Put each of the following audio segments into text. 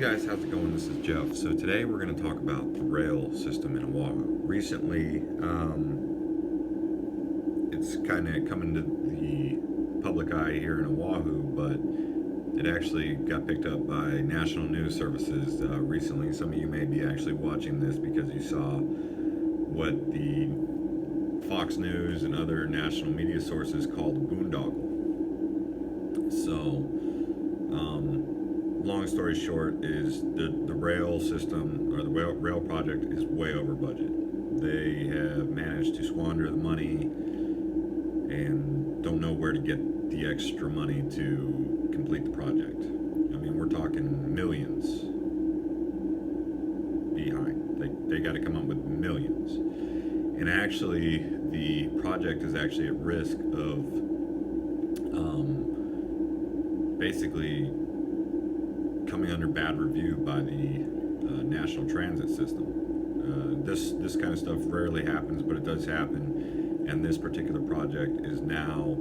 guys, how's it going? This is Jeff. So today we're going to talk about the rail system in Oahu. Recently, it's kind of come into the public eye here in Oahu, but it actually got picked up by national news services recently. Some of you may be actually watching this because you saw what the Fox News and other national media sources called a boondoggle. So, long story short is the rail system or the rail project is way over budget. They have managed to squander the money and don't know where to get the extra money to complete the project. I mean, we're talking millions behind. They got to come up with millions. And actually, the project is actually at risk of basically coming under bad review by the national transit system. This kind of stuff rarely happens, but it does happen. And this particular project is now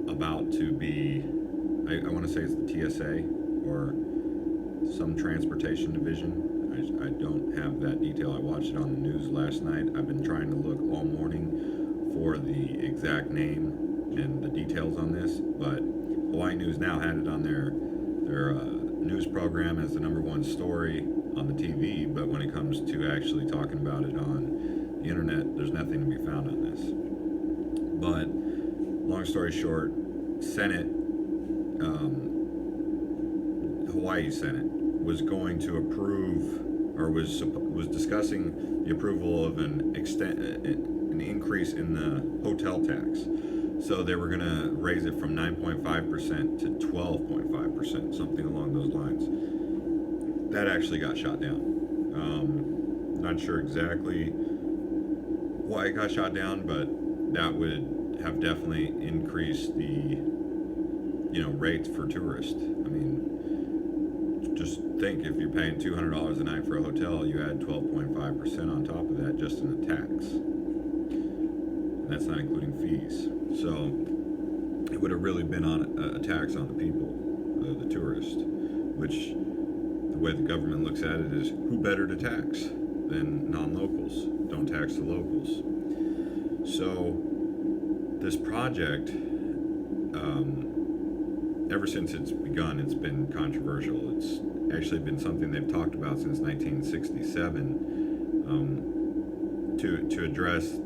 about to be, I want to say it's the TSA or some transportation division. I don't have that detail. I watched it on the news last night. I've been trying to look all morning for the exact name and the details on this, but Hawaii News Now had it on their news program as the #1 story on the TV, but when it comes to actually talking about it on the internet, there's nothing to be found on this. But long story short, Senate, Hawaii Senate was going to approve, or was discussing the approval of an increase in the hotel tax. So they were going to raise it from 9.5% to 12.5%, something along those lines. That actually got shot down. Not sure exactly why it got shot down, but that would have definitely increased the rates for tourists. I mean, just think if you're paying $200 a night for a hotel, you add 12.5% on top of that just in the tax. And that's not including fees. So it would have really been on a tax on the people, the tourists, which the way the government looks at it is who better to tax than non-locals? Don't tax the locals. So this project, ever since it's begun, it's been controversial. It's actually been something they've talked about since 1967 to address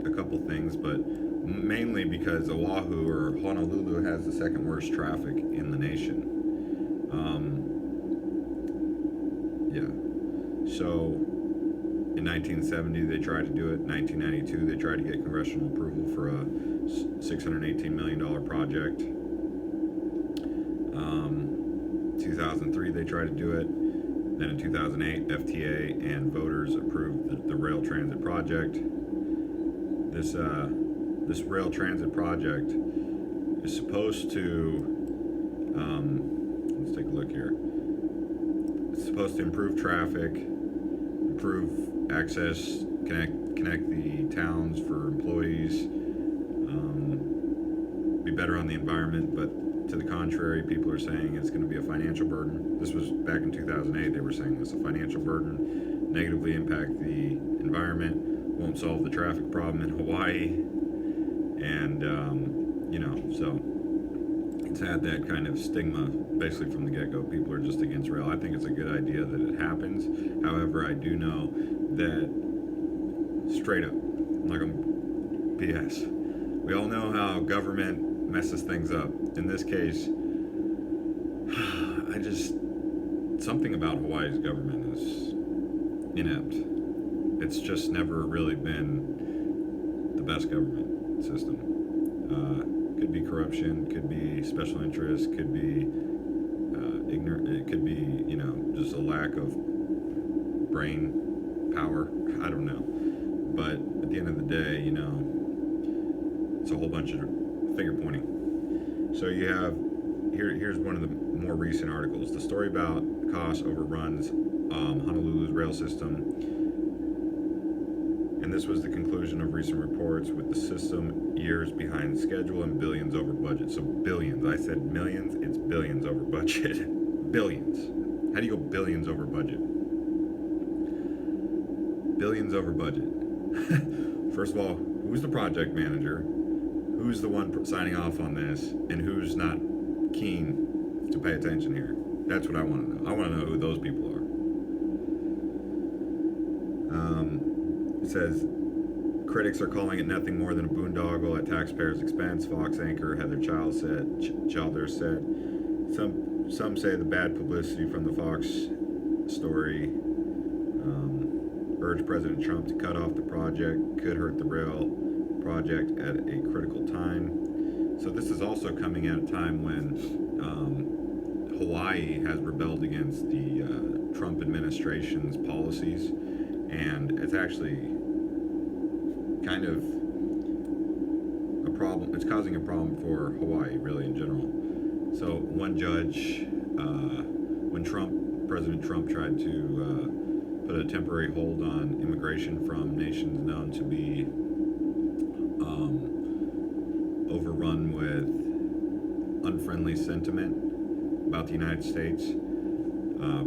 a couple things, but mainly because Oahu or Honolulu has the second worst traffic in the nation. So in 1970 they tried to do it. In 1992 they tried to get congressional approval for a $618 million project. 2003 they tried to do it. Then in 2008 FTA and voters approved the rail transit project. This rail transit project is supposed to, let's take a look here. It's supposed to improve traffic, improve access, connect the towns for employees, be better on the environment, but to the contrary, people are saying it's going to be a financial burden. This was back in 2008. They were saying this: a financial burden, negatively impact the environment, won't solve the traffic problem in Hawaii, and so it's had that kind of stigma basically from the get-go. People are just against rail. I think it's a good idea that it happens. However, I do know that straight up, I'm not going to BS. We all know how government messes things up. In this case, something about Hawaii's government is inept. It's just never really been the best government system. Could be corruption, could be special interests, could be ignorant, it could be, just a lack of brain power. I don't know. But at the end of the day, it's a whole bunch of finger pointing. So you have, here's one of the more recent articles. The story about cost overruns Honolulu's rail system. And this was the conclusion of recent reports, with the system years behind schedule and billions over budget. So billions. I said millions, it's billions over budget. Billions. How do you go billions over budget? Billions over budget. First of all, who's the project manager? Who's the one signing off on this? And who's not keen to pay attention here? That's what I want to know. I want to know who those people are. It says, critics are calling it nothing more than a boondoggle at taxpayers' expense. Fox anchor Heather Childer said, some say the bad publicity from the Fox story urged President Trump to cut off the project, could hurt the rail project at a critical time. So this is also coming at a time when Hawaii has rebelled against the Trump administration's policies, and it's actually kind of a problem. It's causing a problem for Hawaii, really, in general. So one judge, when President Trump tried to put a temporary hold on immigration from nations known to be overrun with unfriendly sentiment about the United States,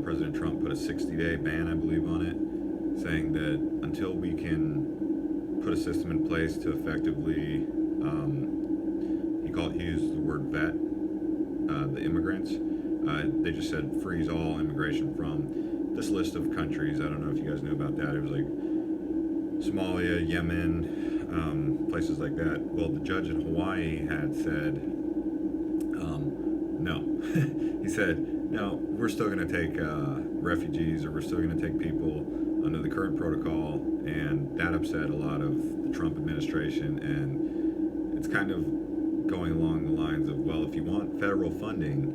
President Trump put a 60-day ban, I believe, on it, saying that until we can put a system in place to effectively, he used the word vet, the immigrants. They just said freeze all immigration from this list of countries. I don't know if you guys knew about that. It was like Somalia, Yemen, places like that. Well, the judge in Hawaii had said, no. He said, no, we're still going to take refugees, or we're still going to take people under the current protocol, and that upset a lot of the Trump administration, and it's kind of going along the lines of, well, if you want federal funding,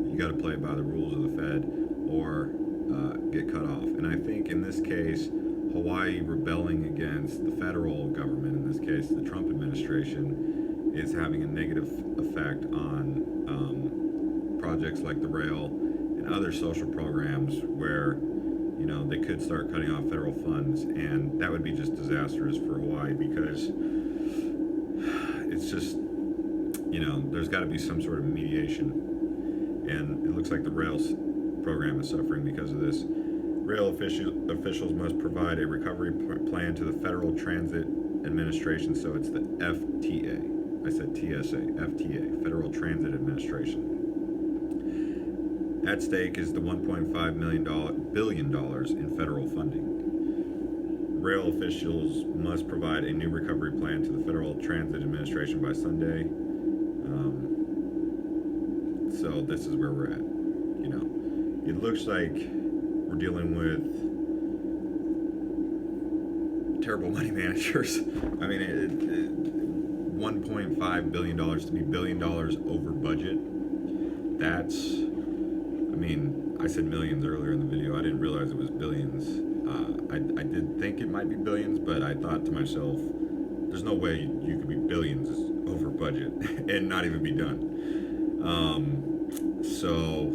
you got to play by the rules of the Fed, or get cut off. And I think in this case, Hawaii rebelling against the federal government, in this case the Trump administration, is having a negative effect on projects like the rail and other social programs where, you know, they could start cutting off federal funds, and that would be just disastrous for Hawaii, because it's just, you know, there's got to be some sort of mediation, and it looks like the rail program is suffering because of this. Rail officials must provide a recovery plan to the Federal Transit Administration, so it's the FTA. I said TSA, FTA, Federal Transit Administration. At stake is the $1.5 billion in federal funding. Rail officials must provide a new recovery plan to the Federal Transit Administration by Sunday. So this is where we're at. You know, it looks like we're dealing with terrible money managers. I mean, $1.5 billion to be $1 billion over budget. That's, I mean, I said millions earlier in the video. I didn't realize it was billions. I did think it might be billions, but I thought to myself, there's no way you could be billions over budget and not even be done. So,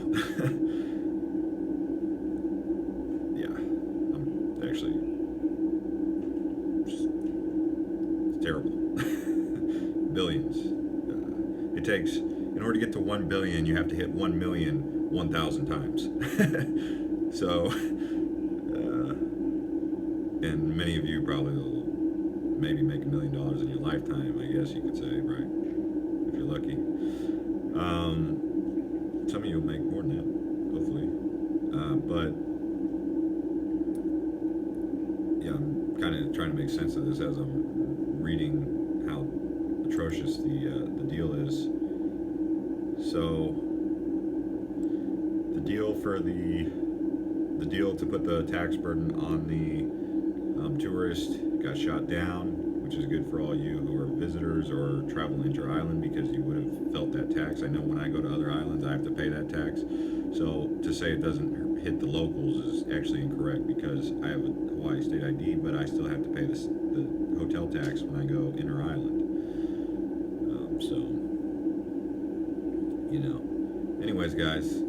yeah, I'm actually, it's terrible. Billions. It takes, in order to get to 1 billion, you have to hit 1 million 1,000 times. So, and many of you probably will maybe make $1 million in your lifetime, I guess you could say, right? If you're lucky. Some of you will make more than that, hopefully. But yeah, I'm kind of trying to make sense of this as I'm reading how atrocious the deal is. So the deal to put the tax burden on the tourist got shot down, which is good for all you who are visitors or travel inter-island, because you would have felt that tax. I know when I go to other islands, I have to pay that tax. So to say it doesn't hit the locals is actually incorrect, because I have a Hawaii state ID, but I still have to pay the hotel tax when I go inter-island. So, you know. Anyways, guys,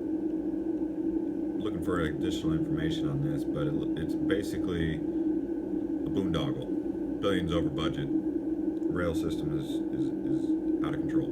looking for additional information on this, but it's basically a boondoggle. Billions over budget. Rail system is out of control.